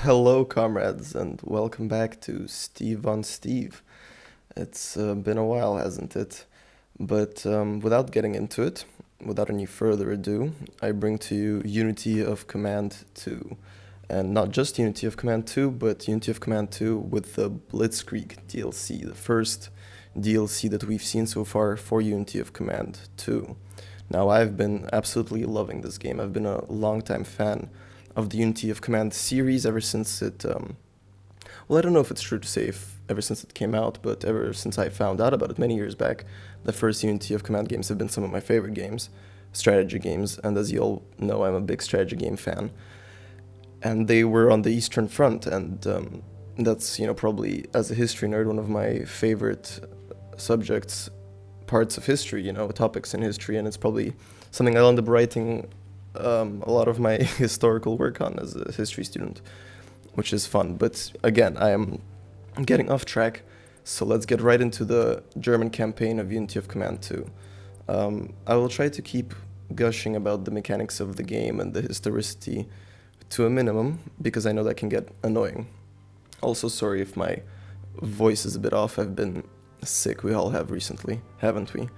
Hello, comrades, and welcome back to Steve on Steve. It's been a while, hasn't it? But without getting into it, without any further ado, I bring to you Unity of Command 2. And not just Unity of Command 2, but Unity of Command 2 with the Blitzkrieg DLC, the first DLC that we've seen so far for Unity of Command 2. Now, I've been absolutely loving this game. I've been a longtime fan of the Unity of Command series ever since it, well, I don't know if it's true to say if ever since it came out, but ever since I found out about it many years back, the first Unity of Command games have been some of my favorite games, strategy games, and as you all know, I'm a big strategy game fan. And they were on the Eastern Front, and that's, probably, as a history nerd, one of my favorite subjects, parts of history, topics in history, and it's probably something I'll end up writing a lot of my historical work on as a history student, which is fun. But again, I am getting off track, so let's get right into the German campaign of Unity of Command 2. I will try to keep gushing about the mechanics of the game and the historicity to a minimum, because I know that can get annoying. Also, sorry if my voice is a bit off. I've been sick, we all have recently, haven't we?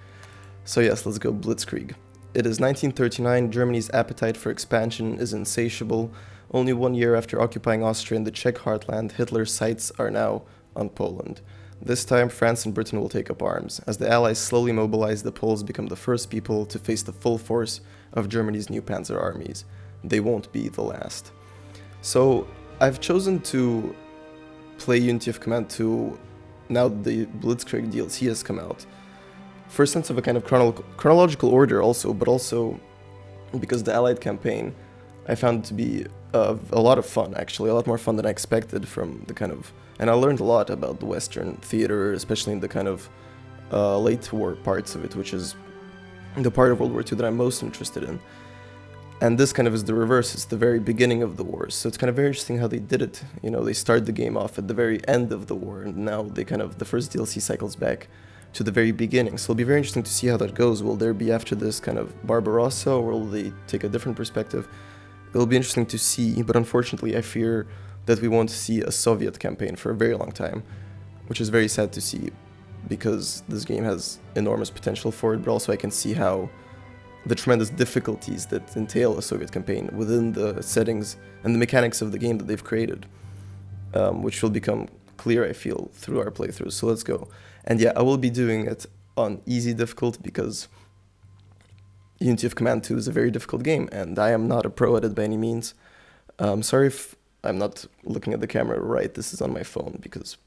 So yes, let's go Blitzkrieg. It is 1939, Germany's appetite for expansion is insatiable. Only 1 year after occupying Austria and the Czech heartland, Hitler's sights are now on Poland. This time, France and Britain will take up arms. As the Allies slowly mobilize, the Poles become the first people to face the full force of Germany's new panzer armies. They won't be the last. So, I've chosen to play Unity of Command 2 now that the Blitzkrieg DLC has come out. For a sense of a kind of chronological order also, but also because the Allied campaign I found to be a lot of fun, actually, a lot more fun than I expected from the kind of... And I learned a lot about the Western theater, especially in the kind of late war parts of it, which is the part of World War II that I'm most interested in. And this kind of is the reverse, it's the very beginning of the war, so it's kind of very interesting how they did it. They start the game off at the very end of the war, and now they the first DLC cycles back to the very beginning. So it'll be very interesting to see how that goes. Will there be after this kind of Barbarossa, or will they take a different perspective? It'll be interesting to see, but unfortunately I fear that we won't see a Soviet campaign for a very long time, which is very sad to see, because this game has enormous potential for it, but also I can see how the tremendous difficulties that entail a Soviet campaign within the settings and the mechanics of the game that they've created, which will become clear, I feel, through our playthroughs. So let's go. And yeah, I will be doing it on easy difficult, because Unity of Command 2 is a very difficult game, and I am not a pro at it by any means. Sorry if I'm not looking at the camera right, this is on my phone, because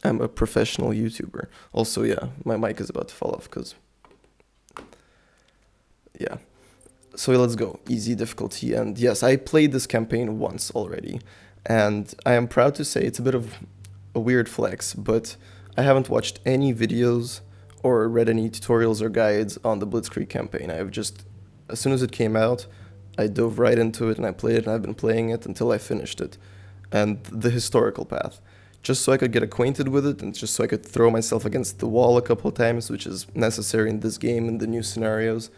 I'm a professional YouTuber. Also, yeah, my mic is about to fall off, because... Yeah. So let's go. Easy difficulty, and yes, I played this campaign once already, and I am proud to say it's a bit of a weird flex, but I haven't watched any videos or read any tutorials or guides on the Blitzkrieg campaign. I've just, as soon as it came out, I dove right into it and I played it, and I've been playing it until I finished it. And the historical path, just so I could get acquainted with it, and just so I could throw myself against the wall a couple of times, which is necessary in this game, in the new scenarios.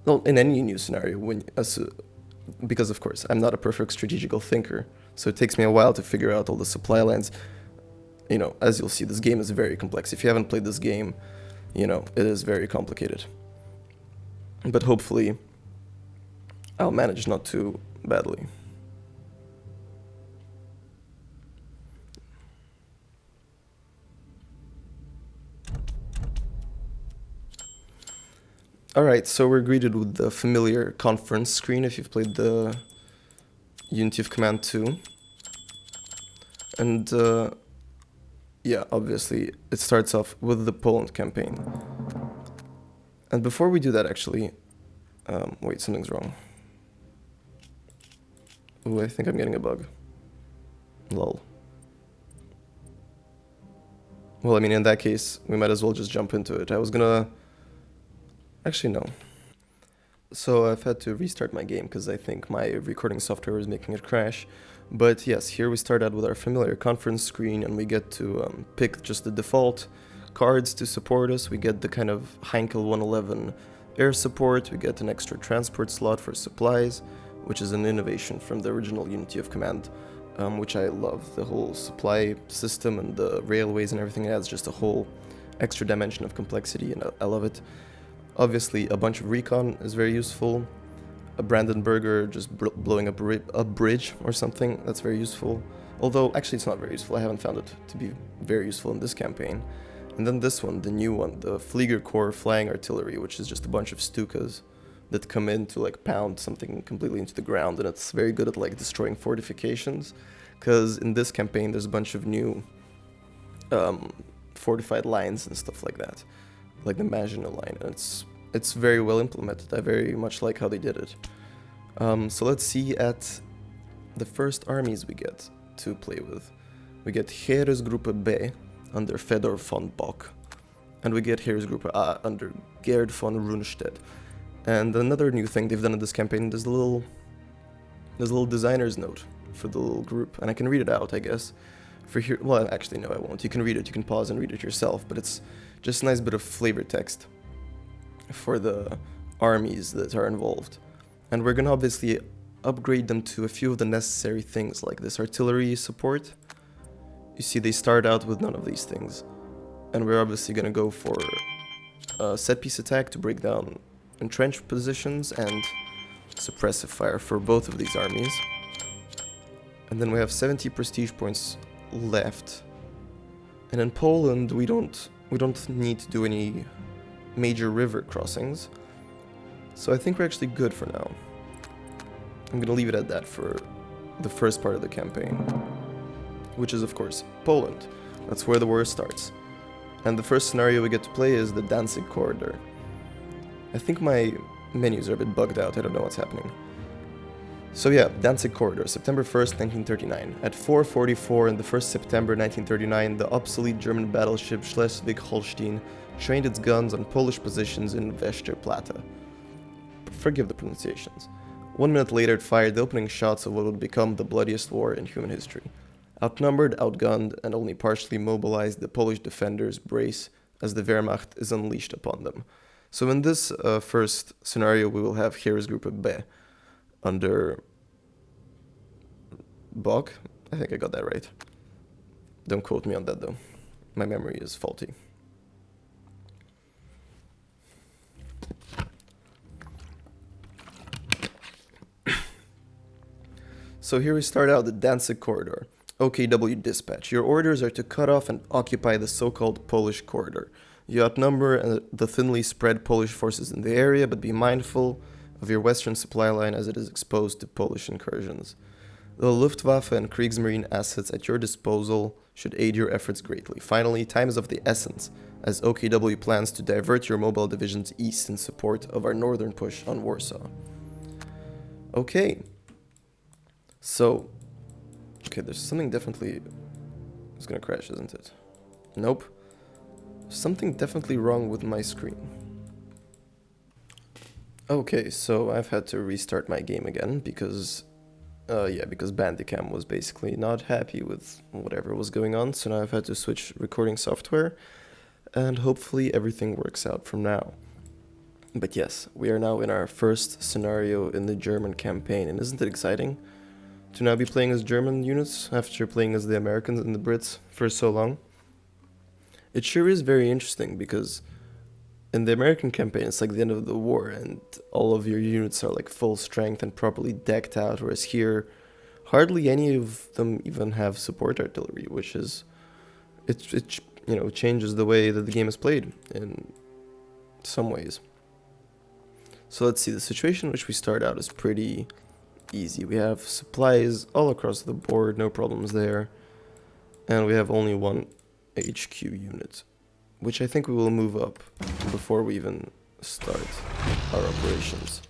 Well, in any new scenario, because of course, I'm not a perfect strategical thinker, so it takes me a while to figure out all the supply lines. As you'll see, this game is very complex. If you haven't played this game, it is very complicated. But hopefully, I'll manage not too badly. Alright, so we're greeted with the familiar conference screen if you've played the Unity of Command 2. And yeah, obviously it starts off with the Poland campaign. And before we do that, actually, wait, something's wrong. Ooh, I think I'm getting a bug. Lol. Well, I mean, in that case, we might as well just jump into it. I was gonna... Actually, no. So I've had to restart my game because I think my recording software is making it crash. But yes, here we start out with our familiar conference screen, and we get to pick just the default cards to support us. We get the kind of Heinkel 111 air support, we get an extra transport slot for supplies, which is an innovation from the original Unity of Command which I love. The whole supply system and the railways and everything adds just a whole extra dimension of complexity, and I love it. Obviously, a bunch of recon is very useful. A Brandenburger just blowing up a bridge or something, that's very useful. Although, actually it's not very useful, I haven't found it to be very useful in this campaign. And then this one, the new one, the Fliegerkorps Flying Artillery, which is just a bunch of Stukas that come in to like pound something completely into the ground, and it's very good at like destroying fortifications, because in this campaign there's a bunch of new fortified lines and stuff like that, like the Maginot Line, and it's very well implemented. I very much like how they did it. So let's see at the first armies we get to play with. We get Heeresgruppe B under Fedor von Bock, and we get Heeresgruppe A under Gerd von Rundstedt. And another new thing they've done in this campaign, there's a little designer's note for the little group, and I can read it out, I guess. For here, well, actually no, I won't. You can read it, you can pause and read it yourself, but it's just a nice bit of flavor text for the armies that are involved. And we're gonna obviously upgrade them to a few of the necessary things, like this artillery support. You see, they start out with none of these things, and we're obviously gonna go for a set piece attack to break down entrenched positions and suppressive fire for both of these armies. And then we have 70 prestige points left. And in Poland we don't need to do any major river crossings, so I think we're actually good for now. I'm gonna leave it at that for the first part of the campaign, which is of course Poland. That's where the war starts. And the first scenario we get to play is the Danzig corridor. I think my menus are a bit bugged out, I don't know what's happening. So yeah, Danzig corridor, September 1st, 1939. At 4:44 on the 1st September 1939, the obsolete German battleship Schleswig-Holstein trained its guns on Polish positions in Westerplatte. Forgive the pronunciations. 1 minute later, it fired the opening shots of what would become the bloodiest war in human history. Outnumbered, outgunned, and only partially mobilized, the Polish defenders brace as the Wehrmacht is unleashed upon them. So in this first scenario, we will have Heeresgruppe B under Bock. I think I got that right. Don't quote me on that though. My memory is faulty. So here we start out the Danzig corridor. OKW dispatch. Your orders are to cut off and occupy the so-called Polish corridor. You outnumber the thinly spread Polish forces in the area, but be mindful of your western supply line as it is exposed to Polish incursions. The Luftwaffe and Kriegsmarine assets at your disposal should aid your efforts greatly. Finally, time is of the essence, as OKW plans to divert your mobile divisions east in support of our northern push on Warsaw. Okay. So, okay, there's something definitely... It's gonna crash, isn't it? Nope. Something definitely wrong with my screen. Okay, so I've had to restart my game again because Bandicam was basically not happy with whatever was going on, so now I've had to switch recording software, and hopefully everything works out from now. But yes, we are now in our first scenario in the German campaign, and isn't it exciting to now be playing as German units after playing as the Americans and the Brits for so long? It sure is very interesting, because in the American campaign it's like the end of the war and all of your units are like full strength and properly decked out, whereas here hardly any of them even have support artillery, which is it changes the way that the game is played in some ways. So let's see, the situation in which we start out is pretty easy. We have supplies all across the board, no problems there, and we have only one HQ unit, which I think we will move up before we even start our operations.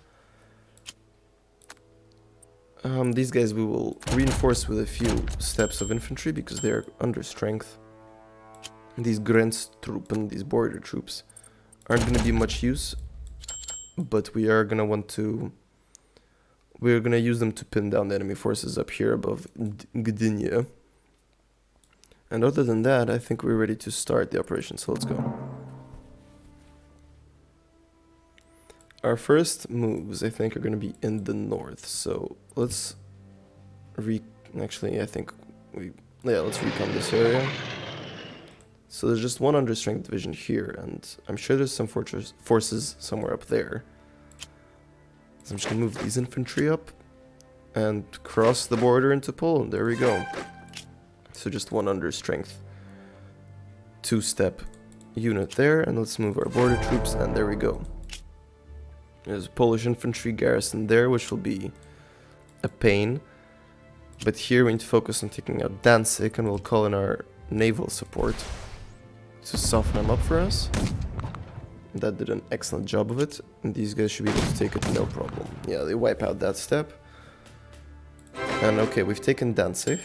These guys we will reinforce with a few steps of infantry because they're under strength. These Grenztruppen, these border troops, aren't going to be much use, but we are going to we're going to use them to pin down the enemy forces up here above Gdynia. And other than that, I think we're ready to start the operation, so let's go. Our first moves, I think, are going to be in the north, so let's Actually, I think yeah, let's recon this area. So there's just one understrength division here, and I'm sure there's some forces somewhere up there. So I'm just gonna move these infantry up and cross the border into Poland. There we go. So just one understrength two-step unit there, and let's move our border troops, and there we go. There's a Polish infantry garrison there, which will be a pain. But here we need to focus on taking out Danzig, and we'll call in our naval support to soften them up for us. That did an excellent job of it, and these guys should be able to take it no problem. Yeah, they wipe out that step. And okay, we've taken Danzig.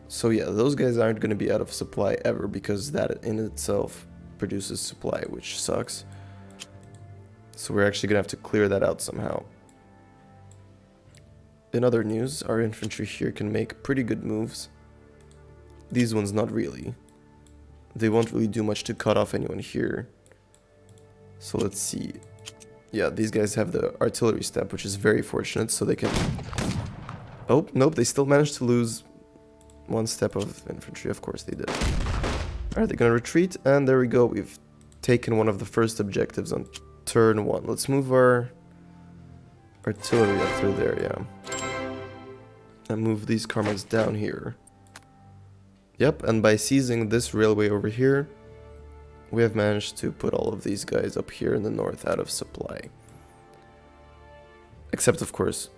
So yeah, those guys aren't going to be out of supply ever, because that in itself produces supply, which sucks. So we're actually going to have to clear that out somehow. In other news, our infantry here can make pretty good moves. These ones not really. They won't really do much to cut off anyone here. So let's see. Yeah, these guys have the artillery step, which is very fortunate, so they can... Oh, nope, they still managed to lose one step of infantry. Of course they did. Alright, they're gonna retreat, and there we go. We've taken one of the first objectives on turn 1. Let's move our artillery up through there, yeah. And move these Karmas down here. Yep, and by seizing this railway over here, we have managed to put all of these guys up here in the north out of supply. Except, of course,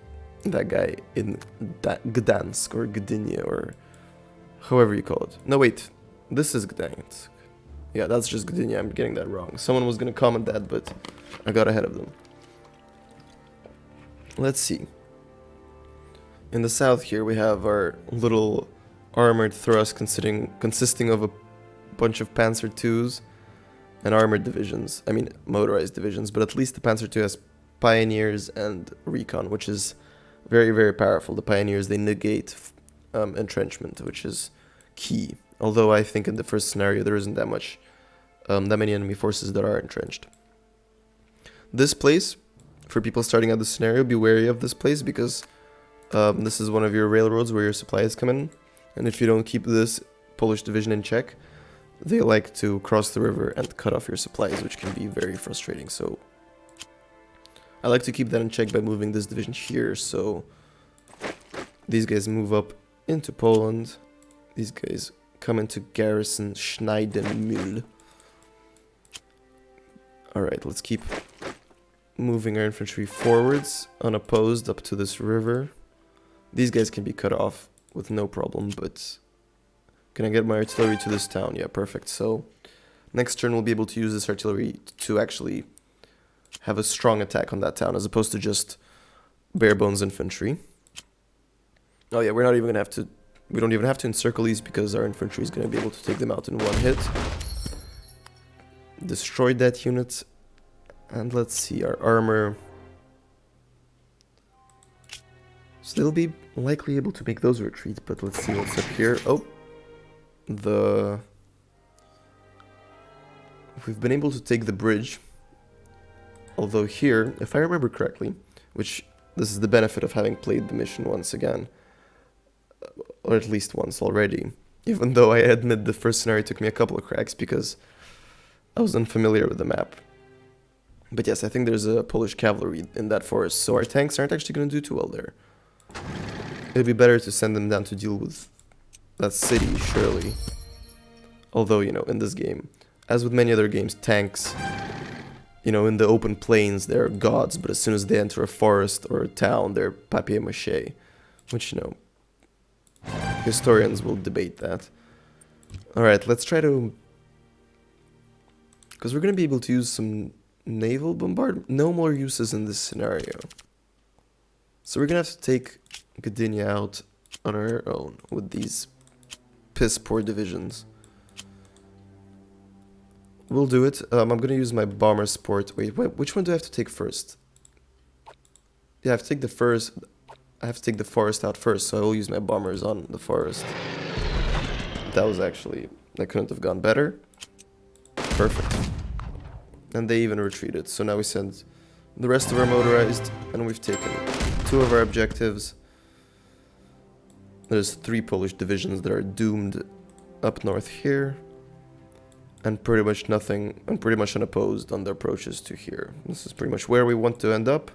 that guy in Gdansk or Gdynia or however you call it. No, wait, this is Gdansk. Yeah, that's just Gdynia, I'm getting that wrong. Someone was going to comment that, but I got ahead of them. Let's see. In the south here, we have our little armored thrust consisting of a bunch of Panzer IIs and armored divisions. I mean, motorized divisions, but at least the Panzer II has Pioneers and Recon, which is very, very powerful. The Pioneers, they negate entrenchment, which is key. Although I think in the first scenario, there isn't that many enemy forces that are entrenched. This place, for people starting out the scenario, be wary of this place, because this is one of your railroads where your supplies come in. And if you don't keep this Polish division in check, they like to cross the river and cut off your supplies, which can be very frustrating. So I like to keep that in check by moving this division here. So these guys move up into Poland. These guys come into garrison Schneidenmühl. Alright, let's keep moving our infantry forwards, unopposed, up to this river. These guys can be cut off with no problem, but can I get my artillery to this town? Yeah, perfect. So next turn we'll be able to use this artillery to actually have a strong attack on that town, as opposed to just bare bones infantry. Oh yeah, we don't even have to encircle these, because our infantry is going to be able to take them out in one hit. Destroyed that unit. And let's see, our armor. So they'll be likely able to make those retreat, but let's see what's up here. Oh, we've been able to take the bridge. Although here, if I remember correctly, which this is the benefit of having played the mission once again, or at least once already, even though I admit the first scenario took me a couple of cracks because I was unfamiliar with the map. But yes, I think there's a Polish cavalry in that forest, so our tanks aren't actually going to do too well there. It'd be better to send them down to deal with that city, surely. Although, you know, in this game, as with many other games, tanks, you know, in the open plains, they're gods, but as soon as they enter a forest or a town, they're papier-mâché, which, you know, historians will debate that. Alright, let's try to... because we're going to be able to use some naval bombardment. No more uses in this scenario. So we're going to have to take Gdynia out on our own with these piss-poor divisions. We'll do it. I'm going to use my bomber sport. Wait, which one do I have to take first? Yeah, I have to take the first... I have to take the forest out first, so I will use my bombers on the forest. That was actually... that couldn't have gone better. Perfect. And they even retreated, so now we send the rest of our motorized, and we've taken 2 of our objectives. There's 3 Polish divisions that are doomed up north here. And pretty much nothing, and pretty much unopposed on the approaches to here. This is pretty much where we want to end up.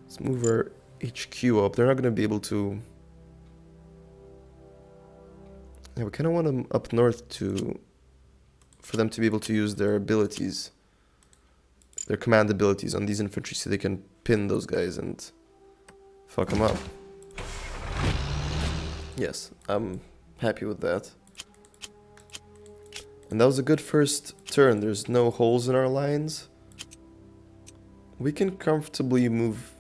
Let's move our HQ up. They're not going to be able to... Yeah, we kind of want them up north to... for them to be able to use their abilities. Their command abilities on these infantry so they can pin those guys and fuck them up. Yes, I'm happy with that. And that was a good first turn. There's no holes in our lines. We can comfortably move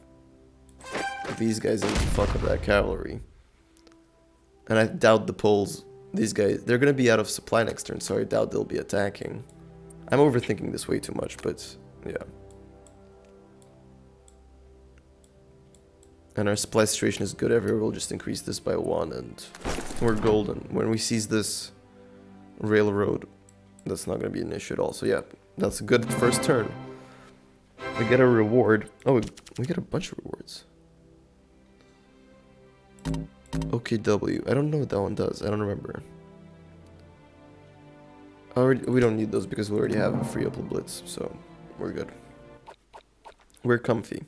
these guys and fuck up that cavalry. And I doubt the Poles, these guys, they're going to be out of supply next turn, so I doubt they'll be attacking. I'm overthinking this way too much, but yeah. And our supply situation is good everywhere. We'll just increase this by 1 and we're golden. When we seize this railroad, that's not going to be an issue at all. So yeah, that's a good first turn. We get a reward. Oh, we get a bunch of rewards. OKW. I don't know what that one does. I don't remember. We don't need those because we already have a free upload blitz, so we're good. We're comfy.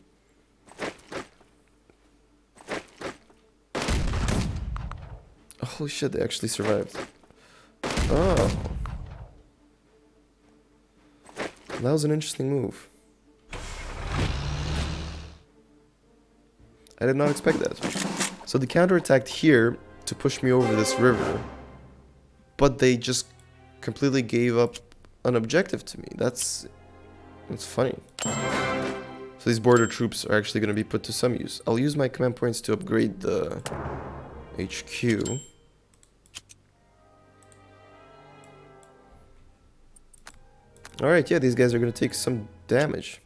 Holy shit, they actually survived. Oh. That was an interesting move. I did not expect that. So they counterattacked here to push me over this river, but they just completely gave up an objective to me. That's funny. So these border troops are actually going to be put to some use. I'll use my command points to upgrade the HQ. Alright, yeah, these guys are going to take some damage.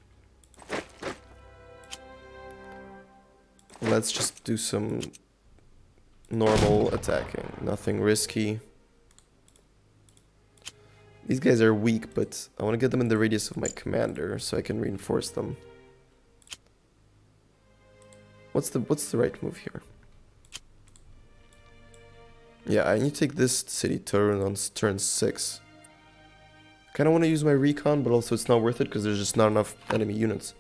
Let's just do some normal attacking. Nothing risky. These guys are weak, but I want to get them in the radius of my commander so I can reinforce them. What's the right move here? Yeah, I need to take this city turn on turn 6. Kind of want to use my recon, but also it's not worth it because there's just not enough enemy units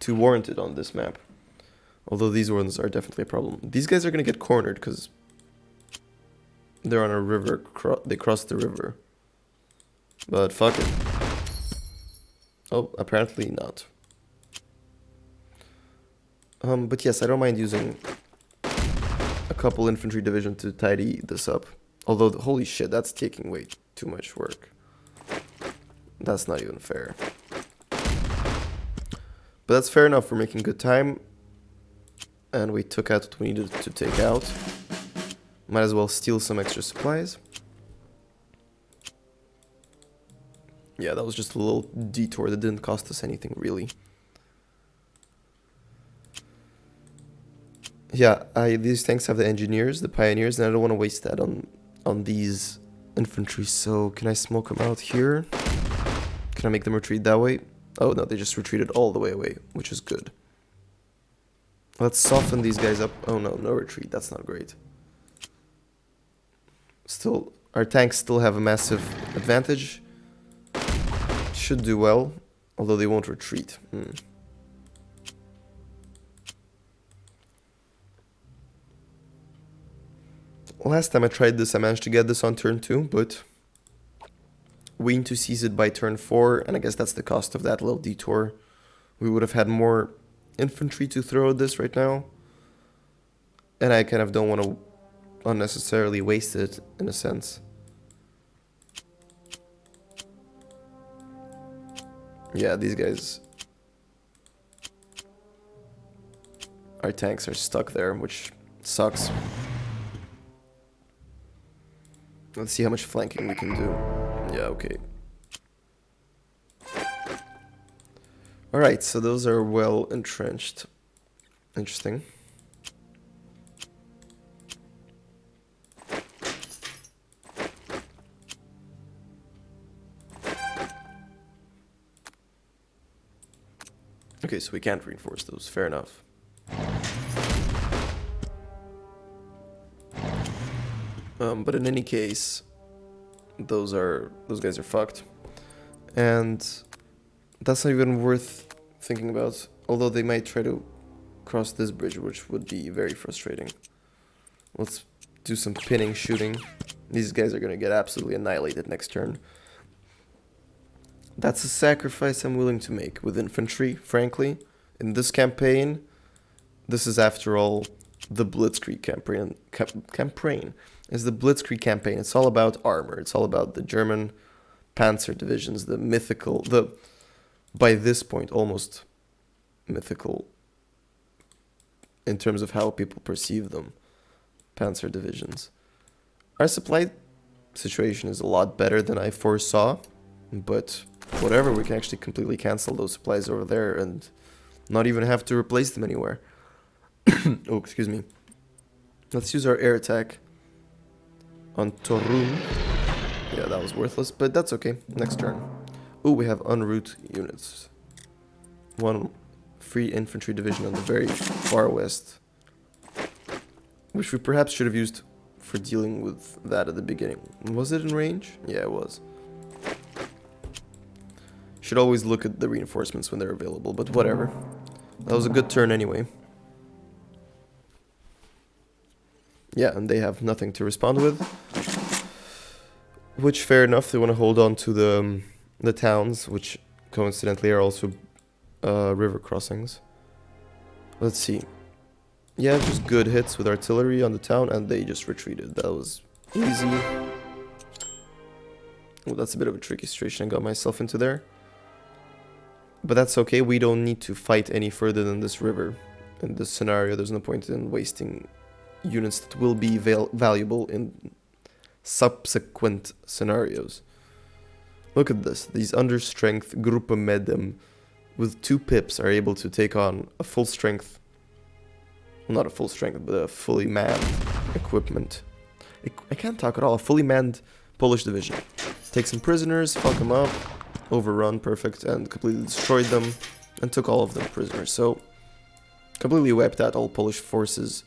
to warrant it on this map. Although these ones are definitely a problem. These guys are going to get cornered because they're on a river. They crossed the river. But fuck it. Oh, apparently not. But yes, I don't mind using a couple infantry division to tidy this up. Although, holy shit, that's taking way too much work. That's not even fair. But that's fair enough. We're making good time. And we took out what we needed to take out. Might as well steal some extra supplies. Yeah, that was just a little detour that didn't cost us anything, really. Yeah, these tanks have the engineers, the pioneers, and I don't want to waste that on these infantry. So can I smoke them out here? Can I make them retreat that way? Oh no, they just retreated all the way away, which is good. Let's soften these guys up. Oh no, no retreat. That's not great. Still, our tanks still have a massive advantage. Should do well, although they won't retreat. Last time I tried this, I managed to get this on turn 2, but we need to seize it by turn 4, and I guess that's the cost of that little detour. We would have had more infantry to throw at this right now, and I kind of don't want to unnecessarily waste it, in a sense. Yeah, these guys... Our tanks are stuck there, which sucks. Let's see how much flanking we can do. Yeah, okay. Alright, so those are well entrenched. Interesting. Okay, so we can't reinforce those. Fair enough. But in any case, those guys are fucked. And that's not even worth thinking about. Although they might try to cross this bridge, which would be very frustrating. Let's do some pinning shooting. These guys are gonna get absolutely annihilated next turn. That's a sacrifice I'm willing to make with infantry, frankly. In this campaign, this is after all the Blitzkrieg campaign. It's the Blitzkrieg campaign. It's all about armor. It's all about the German panzer divisions, the mythical, by this point, almost mythical in terms of how people perceive them, panzer divisions. Our supply situation is a lot better than I foresaw, but whatever, we can actually completely cancel those supplies over there and not even have to replace them anywhere. Oh, excuse me. Let's use our air attack on Torun. Yeah, that was worthless, but that's okay. Next turn. Oh, we have en route units. One free infantry division on the very far west, which we perhaps should have used for dealing with that at the beginning. Was it in range? Yeah, it was. Should always look at the reinforcements when they're available, but whatever. That was a good turn anyway. Yeah, and they have nothing to respond with. Which, fair enough, they want to hold on to the towns, which coincidentally are also river crossings. Let's see. Yeah, just good hits with artillery on the town, and they just retreated. That was easy. Well, that's a bit of a tricky situation I got myself into there. But that's okay, we don't need to fight any further than this river. In this scenario, there's no point in wasting units that will be valuable in subsequent scenarios. Look at this. These under-strength Gruppe Medem with 2 pips are able to take on a full strength, well, not a full strength, but a fully manned equipment. I can't talk at all. A fully manned Polish division. Take some prisoners, fuck them up, overrun, perfect, and completely destroyed them, and took all of them prisoners. So, completely wiped out all Polish forces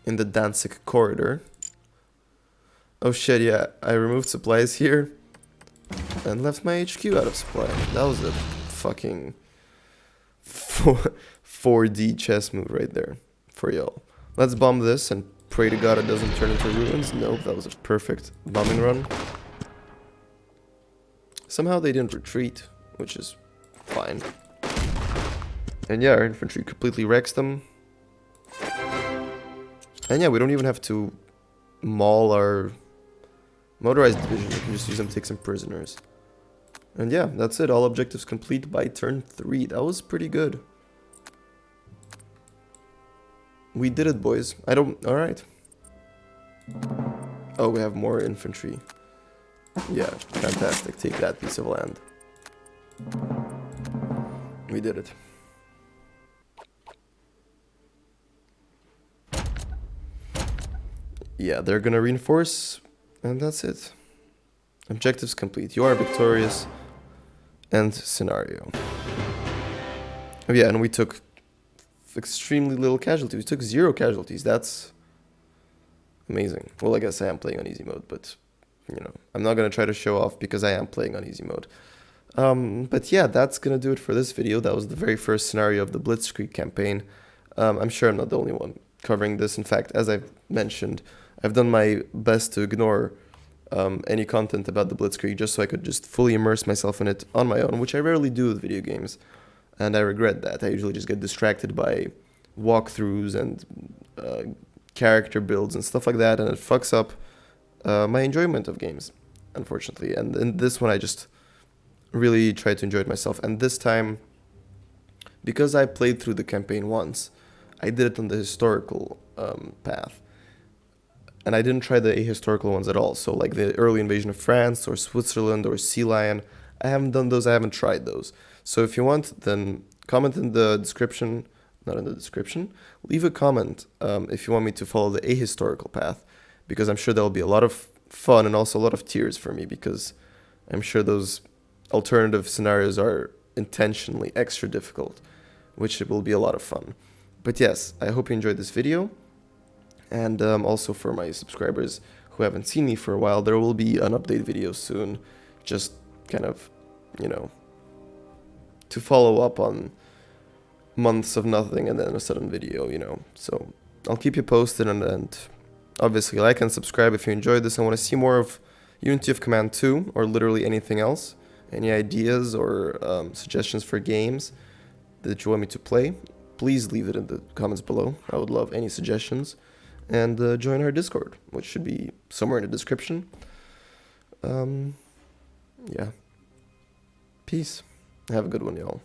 in the Danzig corridor. Oh shit, yeah, I removed supplies here and left my HQ out of supply. That was a fucking 4D chess move right there for y'all. Let's bomb this and pray to God it doesn't turn into ruins. Nope, that was a perfect bombing run. Somehow they didn't retreat, which is fine. And yeah, our infantry completely wrecks them. And yeah, we don't even have to maul our motorized division. We can just use them to take some prisoners. And yeah, that's it. All objectives complete by turn 3. That was pretty good. We did it, boys. Alright. Oh, we have more infantry. Yeah, fantastic. Take that piece of land. We did it. Yeah, they're gonna reinforce, and that's it. Objectives complete. You are victorious. End scenario. Oh yeah, and we took extremely little casualties. We took 0 casualties. That's amazing. Well, I guess I am playing on easy mode, but you know, I'm not gonna try to show off because I am playing on easy mode. But yeah, that's gonna do it for this video. That was the very first scenario of the Blitzkrieg campaign. I'm sure I'm not the only one covering this. In fact, as I've mentioned, I've done my best to ignore any content about the Blitzkrieg just so I could just fully immerse myself in it on my own, which I rarely do with video games, and I regret that. I usually just get distracted by walkthroughs and character builds and stuff like that, and it fucks up my enjoyment of games, unfortunately. And in this one, I just really tried to enjoy it myself, and this time, because I played through the campaign once, I did it on the historical path. And I didn't try the ahistorical ones at all. So like the early invasion of France or Switzerland or Sea Lion, I haven't done those, I haven't tried those. So if you want, then comment in the description, not in the description, leave a comment if you want me to follow the ahistorical path, because I'm sure there'll be a lot of fun and also a lot of tears for me, because I'm sure those alternative scenarios are intentionally extra difficult, which will be a lot of fun. But yes, I hope you enjoyed this video. And also for my subscribers, who haven't seen me for a while, there will be an update video soon, just kind of, you know, to follow up on months of nothing and then a sudden video, you know. So I'll keep you posted, and obviously like and subscribe if you enjoyed this and want to see more of Unity of Command 2 or literally anything else. Any ideas or suggestions for games that you want me to play, please leave it in the comments below. I would love any suggestions. And join our Discord, which should be somewhere in the description. Yeah. Peace. Have a good one, y'all.